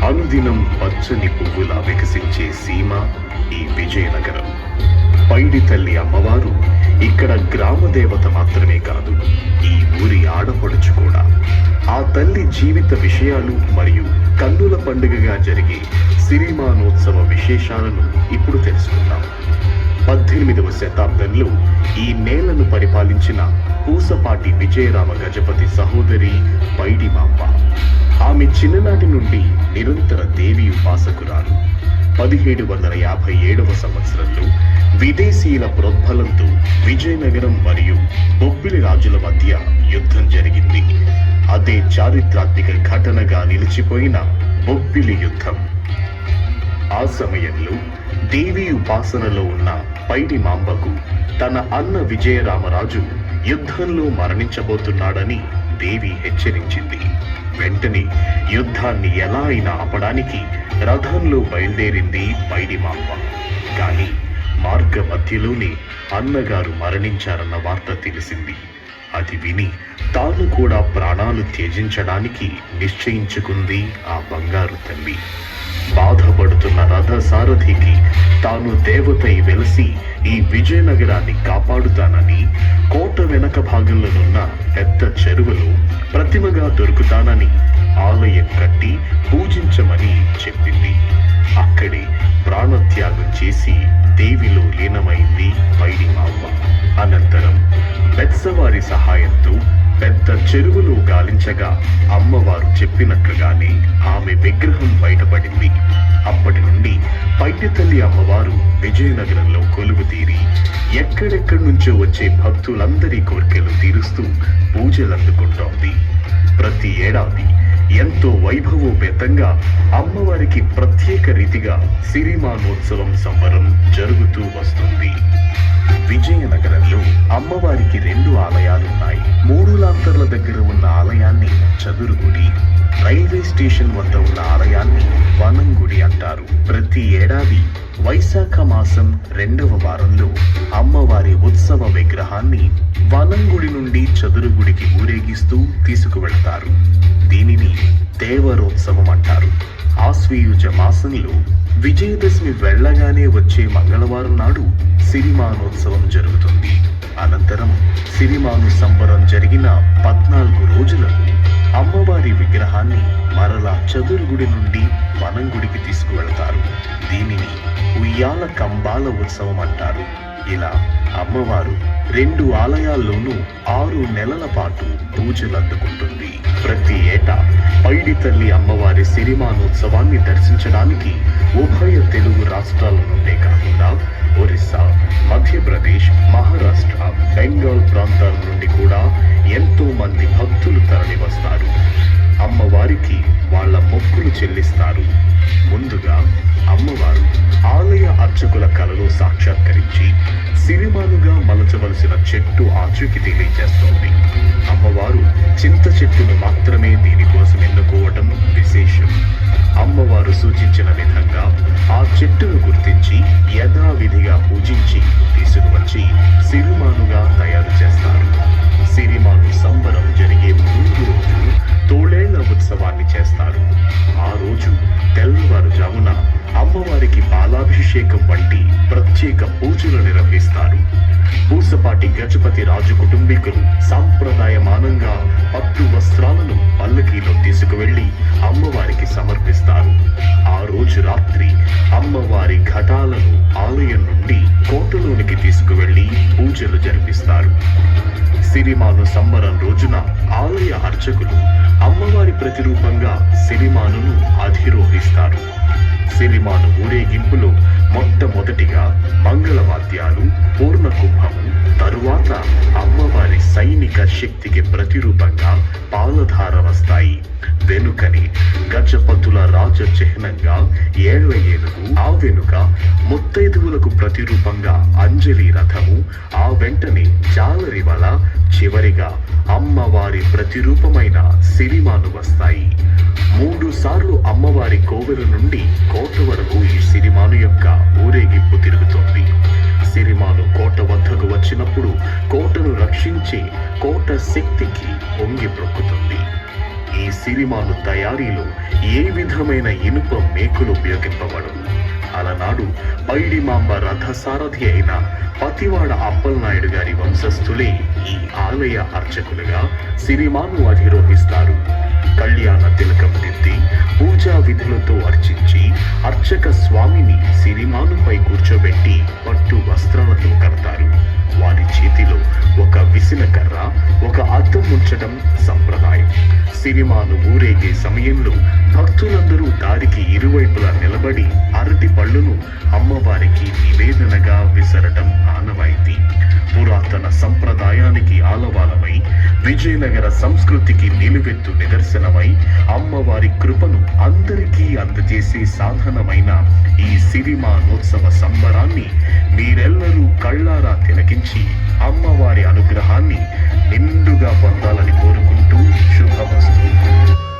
అనుదినం పచ్చని పువ్వులా వికసించే సీమ ఈ విజయనగరం. పైడి తల్లి అమ్మవారు ఇక్కడ గ్రామ దేవత మాత్రమే కాదు, ఈ ఊరి ఆడపడుచు కూడా. ఆ తల్లి జీవిత విషయాలు మరియు కన్నుల పండుగగా జరిగే సిరిమానోత్సవ విశేషాలను ఇప్పుడు తెలుసుకుందాం. 18వ శతాబ్దంలో ఈ నేలను పరిపాలించిన పూసపాటి విజయరామ గజపతి సహోదరి పైడి మాంబ. ఆమె చిన్ననాటి నుండి నిరంతర దేవి ఉపాసకురాలు. 1757వ సంవత్సరంలో విదేశీయుల ప్రోద్బలంతో విజయనగరం మరియు బొబ్బిలి రాజుల మధ్య యుద్ధం జరిగింది. అదే చారిత్రాత్మక ఘటనగా నిలిచిపోయిన బొబ్బిలి యుద్ధం. ఆ సమయంలో దేవి ఉపాసనలో ఉన్న పైడి మాంబకు తన అన్న విజయరామరాజు యుద్ధంలో మరణించబోతున్నాడని దేవి హెచ్చరించింది. వెంటనే యుద్ధాన్ని ఎలా అయినా ఆపడానికి రథంలో బయలుదేరింది పైడి మాంబ. కానీ మార్గ మధ్యలోనే అన్నగారు మరణించారన్న వార్త తెలిసింది. అది విని తాను కూడా ప్రాణాలు త్యజించడానికి నిశ్చయించుకుంది ఆ బంగారు తల్లి. బాధపడుతున్న రథ సారథికి తాను దేవతై వెలసి ఈ విజయనగరాన్ని కాపాడుతానని, కోట వెనక భాగంలోనున్న పెద్ద చెరువులో ప్రతిమగా దొరుకుతానని ఆలయం కట్టి పూజించమని చెప్పింది. అక్కడే ప్రాణత్యాగం చేసి దేవిలో లీనమైంది పైడి మాంబ. అనంతరం బెత్సవారి సహాయంతో పెద్ద చెరువులో గాలించగా అమ్మవారు చెప్పినట్లుగానే ఆమె విగ్రహం బయటపడింది. అప్పటి నుండి పైడి తల్లి అమ్మవారు విజయనగరంలో కొలువు తీరి ఎక్కడెక్కడి నుంచో వచ్చే భక్తులందరి కోరికలు తీరుస్తూ పూజలందుకుంటోంది. ప్రతి ఏడాది ఎంతో వైభవోపేతంగా అమ్మవారికి ప్రత్యేక రీతిగా సిరిమానోత్సవం సంబరం జరుగుతూ వస్తుంది. విజయనగరంలో అమ్మవారికి 2 ఆలయాలున్నాయి. 3 లాంతర్ల దగ్గర ఉన్న ఆలయాన్ని చదురుగుడి, రైల్వే స్టేషన్ వద్ద ఉన్న ఆలయాన్ని వనంగుడి అంటారు. ప్రతి ఏడాది వైశాఖ మాసం 2వ వారంలో అమ్మవారి ఉత్సవ విగ్రహాన్ని వనంగుడి నుండి చదురుగుడికి ఊరేగిస్తూ తీసుకువెళ్తారు. దీనిని దేవరోత్సవం అంటారు. ఆశ్వీయుజ మాసంలో విజయదశమి వెళ్లగానే వచ్చే మంగళవారం నాడు సిరిమానోత్సవం జరుగుతుంది. అనంతరం సిరిమాను సంబరం జరిగిన 14 రోజులకు అమ్మవారి విగ్రహాన్ని మరలా చదురుగుడి నుండి వనంగుడికి తీసుకువెళ్తారు. దీనిని ఉయ్యాల కంబాల ఉత్సవం అంటారు. ఇలా అమ్మవారు 2 ఆలయాల్లోనూ 6 నెలల పాటు పూజలు అందుకుంటుంది. ప్రతి ఏటా పైడి తల్లి అమ్మవారి సిరిమానోత్సవాన్ని దర్శించడానికి ఉభయ తెలుగు రాష్ట్రాల నుండే కాకుండా ఒరిస్సా, మధ్యప్రదేశ్, మహారాష్ట్ర, బెంగాల్ ప్రాంతాల నుండి కూడా ఎంతో మంది భక్తులు తరలి వస్తారు. అమ్మవారికి వాళ్ళ మొక్కులు చెల్లిస్తారు. ముందుగా అమ్మవారు ఆలయ అర్చకుల కలలో సాక్షాత్కరించి సిరిమానుగా మలచవలసిన చెట్టు ఆచూకి తెలియజేస్తోంది. అమ్మవారు చింత చెట్టును మాత్రమే దీనికోసం ఎన్నుకోవటం విశేషం. అమ్మవారు సూచించిన విధంగా ఆ చెట్టును గుర్తించి యథావిధిగా పూజించి తీసుకువచ్చి సిరిమానుగా తయారు చేస్తారు. సిరిమాను సంబరం జరిగే 3 రోజులు తోళేళ్ల ఉత్సవాన్ని చేస్తారు. ఆ రోజు తెల్లవారుజామున అమ్మవారికి పాలాభిషేకం వంటి ప్రత్యేక పూజలు నిర్వహిస్తారు. పూసపాటి గజపతి రాజు కుటుంబీకులు సాంప్రదాయమానంగా పట్టు వస్త్రాలను పల్లకీలో తీసుకువెళ్లి అమ్మవారికి సమర్పిస్తారు. ఆ రోజు రాత్రి అమ్మవారి ఘటాలను ఆలయం నుండి కోటలోనికి తీసుకువెళ్లి పూజలు జరిపిస్తారు. సిరిమాను సంబరం రోజున ఆలయ అర్చకులు అమ్మవారి ప్రతిరూపంగా సిరిమానును అధిరోహిస్తారు. సిరిమాను ఊరేగింపులో మొట్టమొదటిగా మంగళవాద్యాలు, పూర్ణ కుంభము, తరువాత అమ్మవారి సైనిక శక్తికి ప్రతిరూపంగా పాలధార వస్తాయి. వెనుకని గజపతుల రాజ చిహ్నంగా ఏళ్ల ఏనుగు, ఆ వెనుక ముత్తైదువులకు ప్రతిరూపంగా అంజలి రథము, ఆ వెంటనే జాలరివల, చివరిగా అమ్మవారి ప్రతిరూపమైన సిరిమాను వస్తాయి. 3 సార్లు అమ్మవారి కోవెల నుండి కోట వరకు ఈ సిరిమాను యొక్క ఊరేగింపు తిరుగుతోంది. సిరిమాను కోట వద్దకు వచ్చినప్పుడు కోటను రక్షించే కోట శక్తికి పొంగి ప్రొక్కుతుంది. ఈ సిరిమాను తయారీలో ఏ విధమైన ఇనుప మేకులు ఉపయోగింపబడవు. అలనాడు పైడిమాంబ రథసారథి అయిన పతివాడ అప్పలనాయుడు గారి వంశస్థులే ఈ ఆలయ అర్చకులుగా సిరిమాను అధిరోహిస్తారు. కళ్యాణ తిలకం దిద్ది పూజా విధులతో అర్చించి అర్చక స్వామిని సిరిమానుపై కూర్చోబెట్టి పట్టు వస్త్రాలతో కడతారు. వారి చేతిలో ఒక విసిన కర్ర, ఒక అద్దం ఉంచడం సంప్రదాయం. సిరిమాను ఊరేగే సమయంలో భక్తులందరూ దారికి ఇరువైపులా నిలబడి అరటి పళ్ళును అమ్మవారికి నివేదనగా విసరటం ఆనవాయితీ. పురాతన సంప్రదాయానికి ఆలవాలమై, విజయనగర సంస్కృతికి నిలువెత్తు నిదర్శనమై, అమ్మవారి కృపను అందరికీ అందజేసే సాధనమైన ఈ సిరిమానోత్సవ సంబరాన్ని మీరెల్లరూ కళ్ళారా తిలకించి అమ్మవారి అనుగ్రహాన్ని నిండుగా పొందాలని కోరుకుంటూ శుభమస్తు.